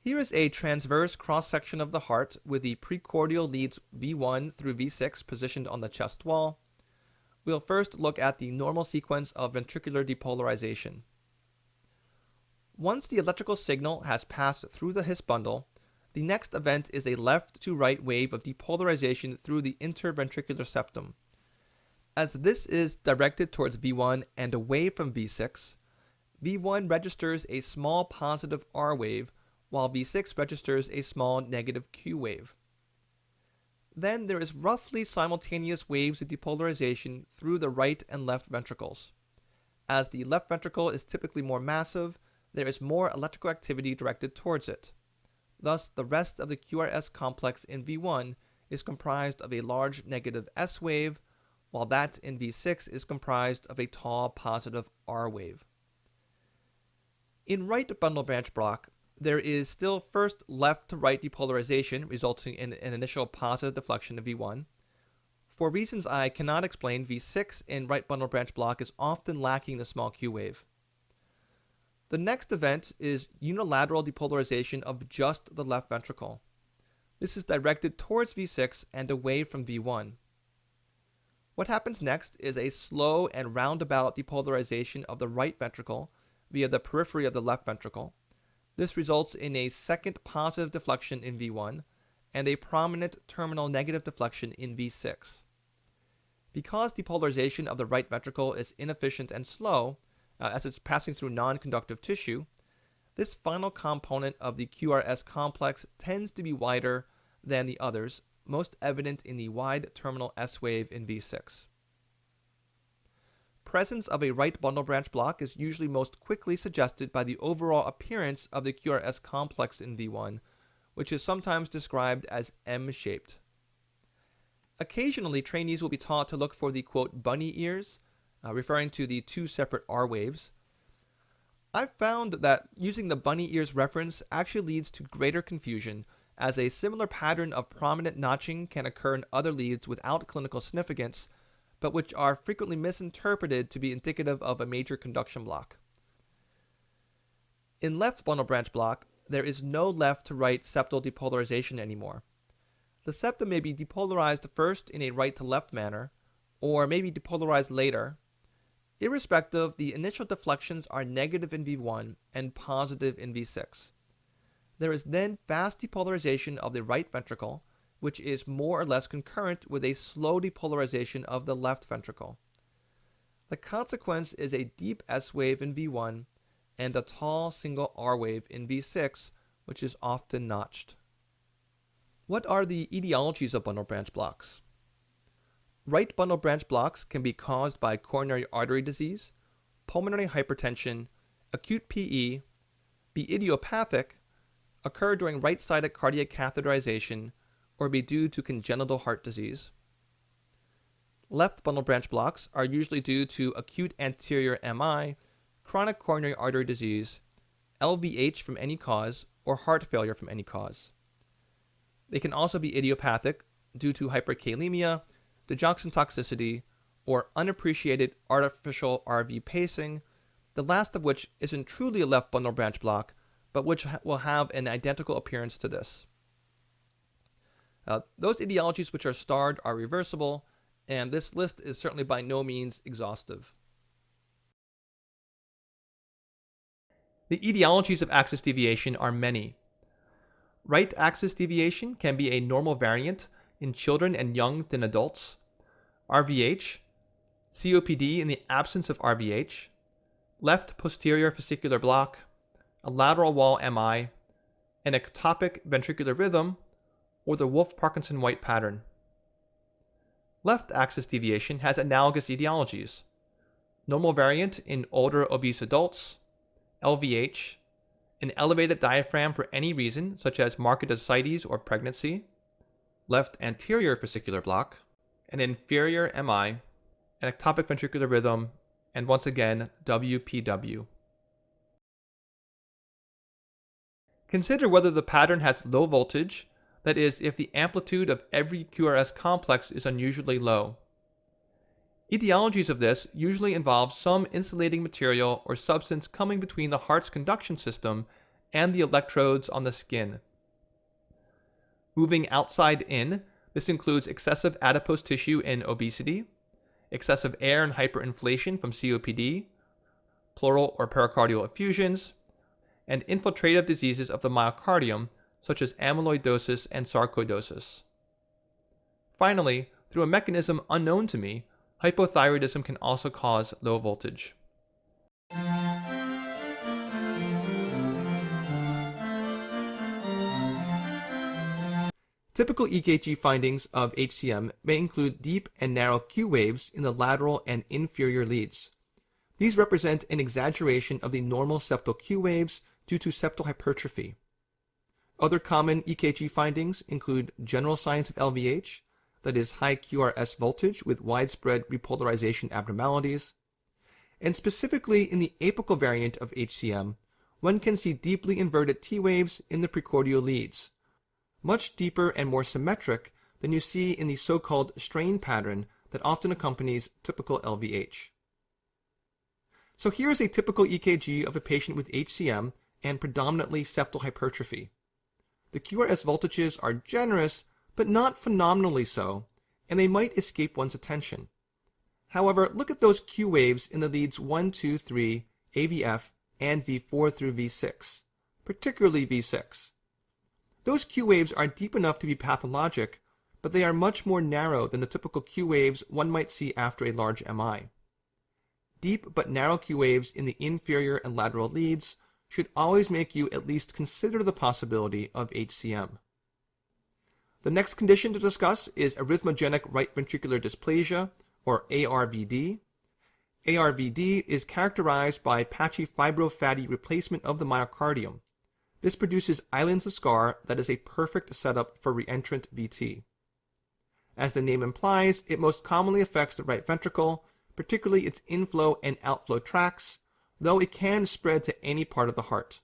Here is a transverse cross-section of the heart with the precordial leads V1 through V6 positioned on the chest wall. We'll first look at the normal sequence of ventricular depolarization. Once the electrical signal has passed through the His bundle, the next event is a left to right wave of depolarization through the interventricular septum. As this is directed towards V1 and away from V6, V1 registers a small positive R wave, while V6 registers a small negative Q wave. Then there is roughly simultaneous waves of depolarization through the right and left ventricles. As the left ventricle is typically more massive, there is more electrical activity directed towards it. Thus, the rest of the QRS complex in V1 is comprised of a large negative S wave, while that in V6 is comprised of a tall positive R wave. In right bundle branch block, there is still first left to right depolarization, resulting in an initial positive deflection of V1. For reasons I cannot explain, V6 in right bundle branch block is often lacking the small Q wave. The next event is unilateral depolarization of just the left ventricle. This is directed towards V6 and away from V1. What happens next is a slow and roundabout depolarization of the right ventricle via the periphery of the left ventricle. This results in a second positive deflection in V1 and a prominent terminal negative deflection in V6. Because depolarization of the right ventricle is inefficient and slow, as it's passing through non-conductive tissue, this final component of the QRS complex tends to be wider than the others, most evident in the wide terminal S wave in V6. Presence of a right bundle branch block is usually most quickly suggested by the overall appearance of the QRS complex in V1, which is sometimes described as M-shaped. Occasionally, trainees will be taught to look for the quote bunny ears, referring to the two separate R waves. I've found that using the bunny ears reference actually leads to greater confusion, as a similar pattern of prominent notching can occur in other leads without clinical significance, but which are frequently misinterpreted to be indicative of a major conduction block. In left bundle branch block, there is no left to right septal depolarization anymore. The septum may be depolarized first in a right to left manner, or may be depolarized later. Irrespective, the initial deflections are negative in V1 and positive in V6. There is then fast depolarization of the right ventricle, which is more or less concurrent with a slow depolarization of the left ventricle. The consequence is a deep S wave in V1 and a tall single R wave in V6, which is often notched. What are the etiologies of bundle branch blocks? Right bundle branch blocks can be caused by coronary artery disease, pulmonary hypertension, acute PE, be idiopathic, occur during right-sided cardiac catheterization, or be due to congenital heart disease. Left bundle branch blocks are usually due to acute anterior MI, chronic coronary artery disease, LVH from any cause, or heart failure from any cause. They can also be idiopathic due to hyperkalemia, digoxin toxicity, or unappreciated artificial RV pacing, the last of which isn't truly a left bundle branch block, but which will have an identical appearance to this. Those etiologies which are starred are reversible, and this list is certainly by no means exhaustive. The etiologies of axis deviation are many. Right axis deviation can be a normal variant in children and young thin adults, RVH, COPD in the absence of RVH, left posterior fascicular block, a lateral wall MI, an ectopic ventricular rhythm, or the Wolff-Parkinson-White pattern. Left axis deviation has analogous etiologies: normal variant in older obese adults, LVH, an elevated diaphragm for any reason such as marked ascites or pregnancy, left anterior fascicular block, an inferior MI, an ectopic ventricular rhythm, and once again WPW. Consider whether the pattern has low voltage, that is, if the amplitude of every QRS complex is unusually low. Etiologies of this usually involve some insulating material or substance coming between the heart's conduction system and the electrodes on the skin. Moving outside in, this includes excessive adipose tissue in obesity, excessive air and hyperinflation from COPD, pleural or pericardial effusions, and infiltrative diseases of the myocardium, such as amyloidosis and sarcoidosis. Finally, through a mechanism unknown to me, hypothyroidism can also cause low voltage. Typical EKG findings of HCM may include deep and narrow Q waves in the lateral and inferior leads. These represent an exaggeration of the normal septal Q waves due to septal hypertrophy. Other common EKG findings include general signs of LVH, that is high QRS voltage with widespread repolarization abnormalities, and specifically in the apical variant of HCM, one can see deeply inverted T waves in the precordial leads, much deeper and more symmetric than you see in the so-called strain pattern that often accompanies typical LVH. So here is a typical EKG of a patient with HCM and predominantly septal hypertrophy. The QRS voltages are generous, but not phenomenally so, and they might escape one's attention. However, look at those Q waves in the leads 1, 2, 3, AVF, and V4 through V6, particularly V6. Those Q waves are deep enough to be pathologic, but they are much more narrow than the typical Q waves one might see after a large MI. Deep but narrow Q waves in the inferior and lateral leads should always make you at least consider the possibility of HCM. The next condition to discuss is arrhythmogenic right ventricular dysplasia, or ARVD. ARVD is characterized by patchy fibrofatty replacement of the myocardium. This produces islands of scar that is a perfect setup for reentrant VT. As the name implies, it most commonly affects the right ventricle, particularly its inflow and outflow tracts, though it can spread to any part of the heart.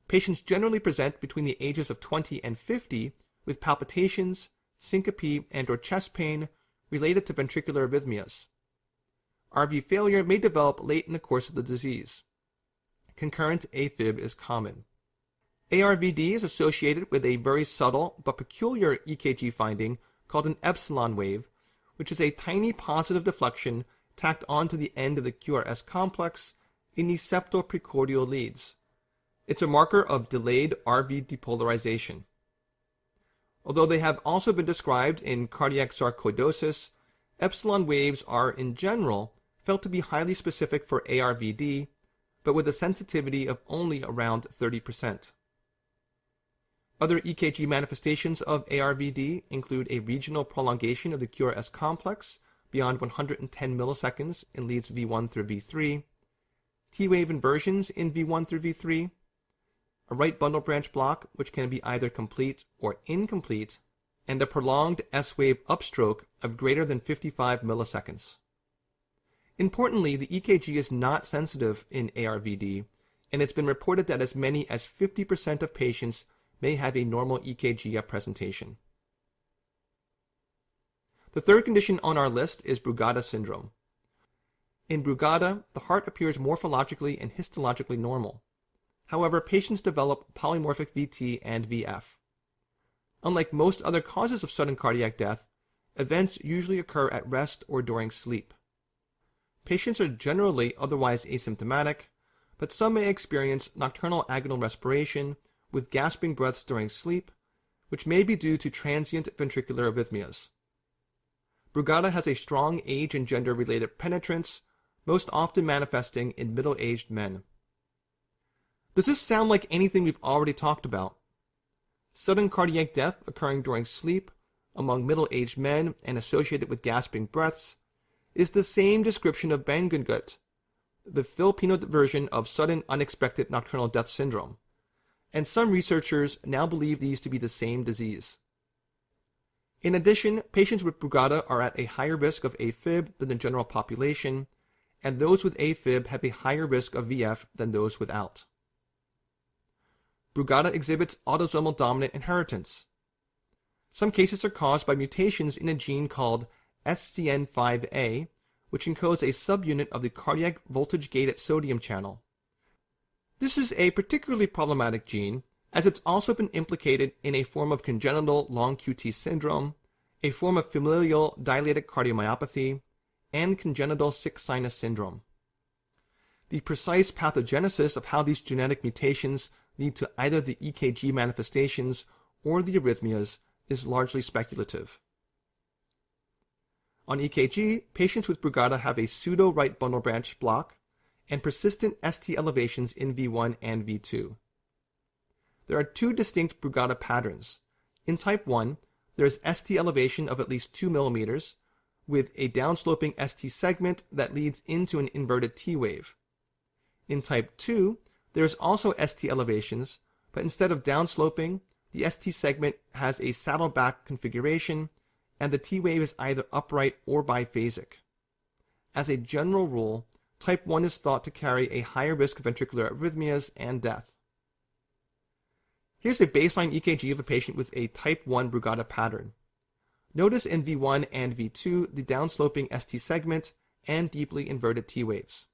Patients generally present between the ages of 20 and 50 with palpitations, syncope, and/or chest pain related to ventricular arrhythmias. RV failure may develop late in the course of the disease. Concurrent AFib is common. ARVD is associated with a very subtle but peculiar EKG finding called an epsilon wave, which is a tiny positive deflection tacked onto the end of the QRS complex in the septal precordial leads. It's a marker of delayed RV depolarization. Although they have also been described in cardiac sarcoidosis, epsilon waves are, in general, felt to be highly specific for ARVD, but with a sensitivity of only around 30%. Other EKG manifestations of ARVD include a regional prolongation of the QRS complex beyond 110 milliseconds in leads V1 through V3, T-wave inversions in V1 through V3, a right bundle branch block which can be either complete or incomplete, and a prolonged S-wave upstroke of greater than 55 milliseconds. Importantly, the EKG is not sensitive in ARVD, and it's been reported that as many as 50% of patients may have a normal EKG at presentation. The third condition on our list is Brugada syndrome. In Brugada, the heart appears morphologically and histologically normal. However, patients develop polymorphic VT and VF. Unlike most other causes of sudden cardiac death, events usually occur at rest or during sleep. Patients are generally otherwise asymptomatic, but some may experience nocturnal agonal respiration with gasping breaths during sleep, which may be due to transient ventricular arrhythmias. Brugada has a strong age and gender-related penetrance, most often manifesting in middle-aged men. Does this sound like anything we've already talked about? Sudden cardiac death occurring during sleep among middle-aged men and associated with gasping breaths is the same description of Bangungut, the Filipino version of sudden unexpected nocturnal death syndrome, and some researchers now believe these to be the same disease. In addition, patients with Brugada are at a higher risk of AFib than the general population, and those with AFib have a higher risk of VF than those without. Brugada exhibits autosomal dominant inheritance. Some cases are caused by mutations in a gene called SCN5A, which encodes a subunit of the cardiac voltage-gated sodium channel. This is a particularly problematic gene, as it's also been implicated in a form of congenital long QT syndrome, a form of familial dilated cardiomyopathy, and congenital sick sinus syndrome. The precise pathogenesis of how these genetic mutations lead to either the EKG manifestations or the arrhythmias is largely speculative. On EKG, patients with Brugada have a pseudo-right bundle branch block and persistent ST elevations in V1 and V2. There are two distinct Brugada patterns. In type 1, there is ST elevation of at least 2 millimeters, with a downsloping ST segment that leads into an inverted T wave. In type 2, there is also ST elevations, but instead of downsloping, the ST segment has a saddleback configuration, and the T wave is either upright or biphasic. As a general rule, type 1 is thought to carry a higher risk of ventricular arrhythmias and death. Here's a baseline EKG of a patient with a type 1 Brugada pattern. Notice in V1 and V2 the downsloping ST segment and deeply inverted T waves.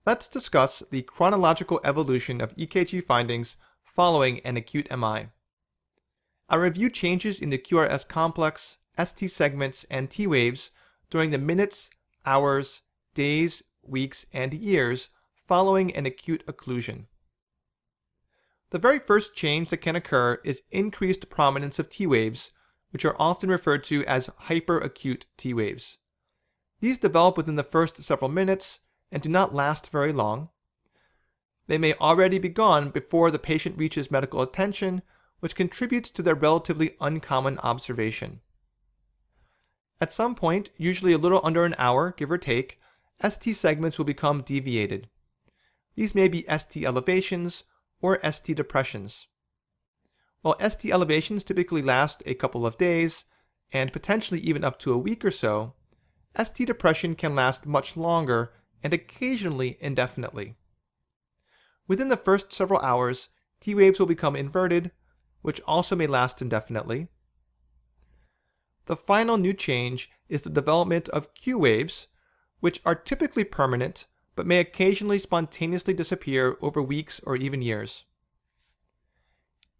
Let's discuss the chronological evolution of EKG findings following an acute MI. I'll review changes in the QRS complex, ST segments, and T waves during the minutes, hours, days, weeks, and years following an acute occlusion. The very first change that can occur is increased prominence of T waves, which are often referred to as hyperacute T waves. These develop within the first several minutes and do not last very long. They may already be gone before the patient reaches medical attention, which contributes to their relatively uncommon observation. At some point, usually a little under an hour, give or take, ST segments will become deviated. These may be ST elevations or ST depressions. While ST elevations typically last a couple of days, and potentially even up to a week or so, ST depression can last much longer and occasionally indefinitely. Within the first several hours, T waves will become inverted, which also may last indefinitely. The final new change is the development of Q waves, which are typically permanent, but may occasionally spontaneously disappear over weeks or even years.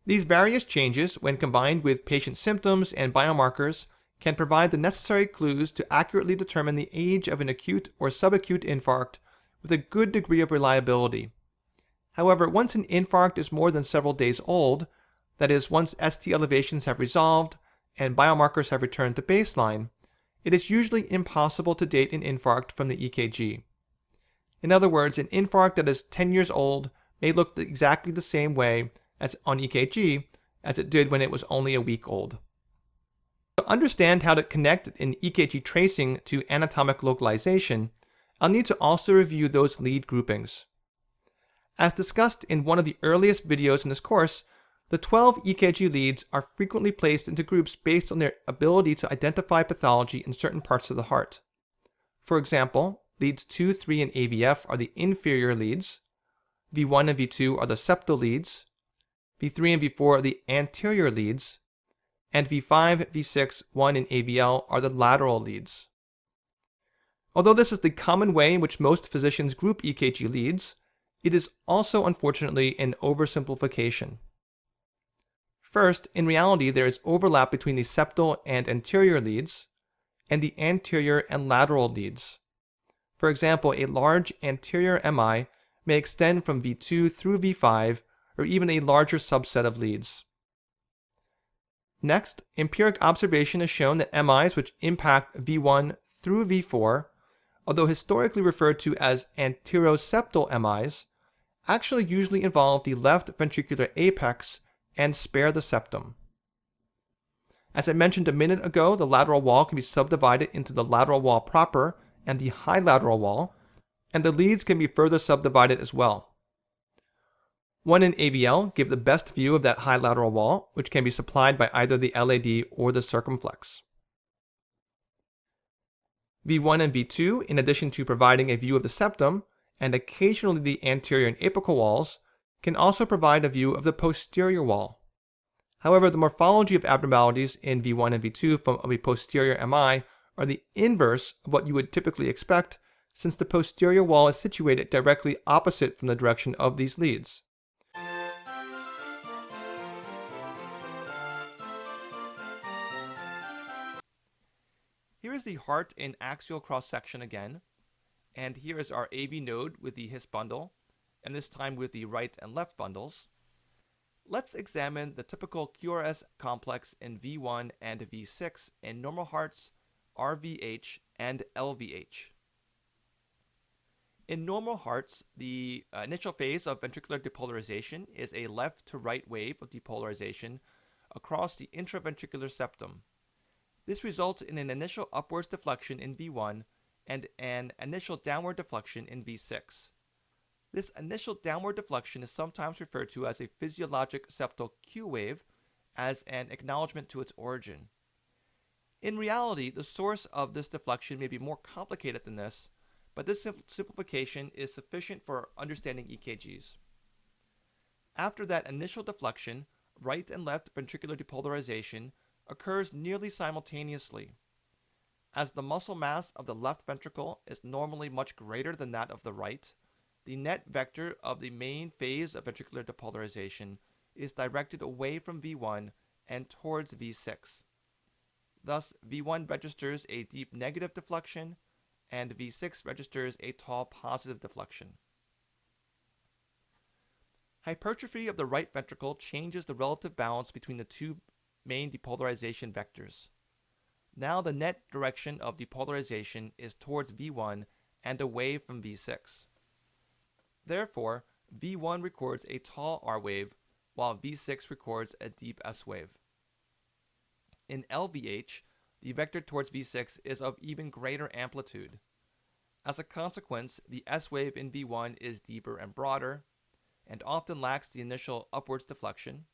These various changes, when combined with patient symptoms and biomarkers, can provide the necessary clues to accurately determine the age of an acute or subacute infarct with a good degree of reliability. However, once an infarct is more than several days old, that is, once ST elevations have resolved and biomarkers have returned to baseline, it is usually impossible to date an infarct from the EKG. In other words, an infarct that is 10 years old may look exactly the same way as on EKG as it did when it was only a week old. To understand how to connect an EKG tracing to anatomic localization, I'll need to also review those lead groupings. As discussed in one of the earliest videos in this course, the 12 EKG leads are frequently placed into groups based on their ability to identify pathology in certain parts of the heart. For example, leads 2, 3, and AVF are the inferior leads, V1 and V2 are the septal leads, V3 and V4 are the anterior leads, and V5, V6, 1, and AVL are the lateral leads. Although this is the common way in which most physicians group EKG leads, it is also unfortunately an oversimplification. First, in reality there is overlap between the septal and anterior leads, and the anterior and lateral leads. For example, a large anterior MI may extend from V2 through V5, or even a larger subset of leads. Next, empiric observation has shown that MIs which impact V1 through V4, although historically referred to as anteroseptal MIs, actually usually involve the left ventricular apex and spare the septum. As I mentioned a minute ago, the lateral wall can be subdivided into the lateral wall proper and the high lateral wall, and the leads can be further subdivided as well. 1 and AVL give the best view of that high lateral wall, which can be supplied by either the LAD or the circumflex. V1 and V2, in addition to providing a view of the septum, and occasionally the anterior and apical walls, can also provide a view of the posterior wall. However, the morphology of abnormalities in V1 and V2 from a posterior MI are the inverse of what you would typically expect, since the posterior wall is situated directly opposite from the direction of these leads. Here is the heart in axial cross-section again, and here is our AV node with the His bundle, and this time with the right and left bundles. Let's examine the typical QRS complex in V1 and V6 in normal hearts, RVH, and LVH. In normal hearts, the initial phase of ventricular depolarization is a left to right wave of depolarization across the intraventricular septum. This results in an initial upwards deflection in V1 and an initial downward deflection in V6. This initial downward deflection is sometimes referred to as a physiologic septal Q wave as an acknowledgement to its origin. In reality, the source of this deflection may be more complicated than this, but this simplification is sufficient for understanding EKGs. After that initial deflection, right and left ventricular depolarization occurs nearly simultaneously. As the muscle mass of the left ventricle is normally much greater than that of the right, the net vector of the main phase of ventricular depolarization is directed away from V1 and towards V6. Thus, V1 registers a deep negative deflection, and V6 registers a tall positive deflection. Hypertrophy of the right ventricle changes the relative balance between the two main depolarization vectors. Now the net direction of depolarization is towards V1 and away from V6. Therefore, V1 records a tall R wave, while V6 records a deep S wave. In LVH, the vector towards V6 is of even greater amplitude. As a consequence, the S wave in V1 is deeper and broader, and often lacks the initial upwards deflection,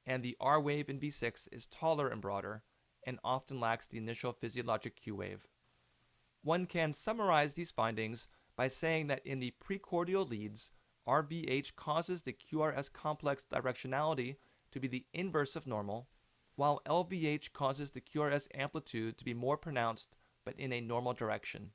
and the R wave in V6 is taller and broader, and often lacks the initial physiologic Q wave. One can summarize these findings by saying that in the precordial leads, RVH causes the QRS complex directionality to be the inverse of normal, while LVH causes the QRS amplitude to be more pronounced but in a normal direction.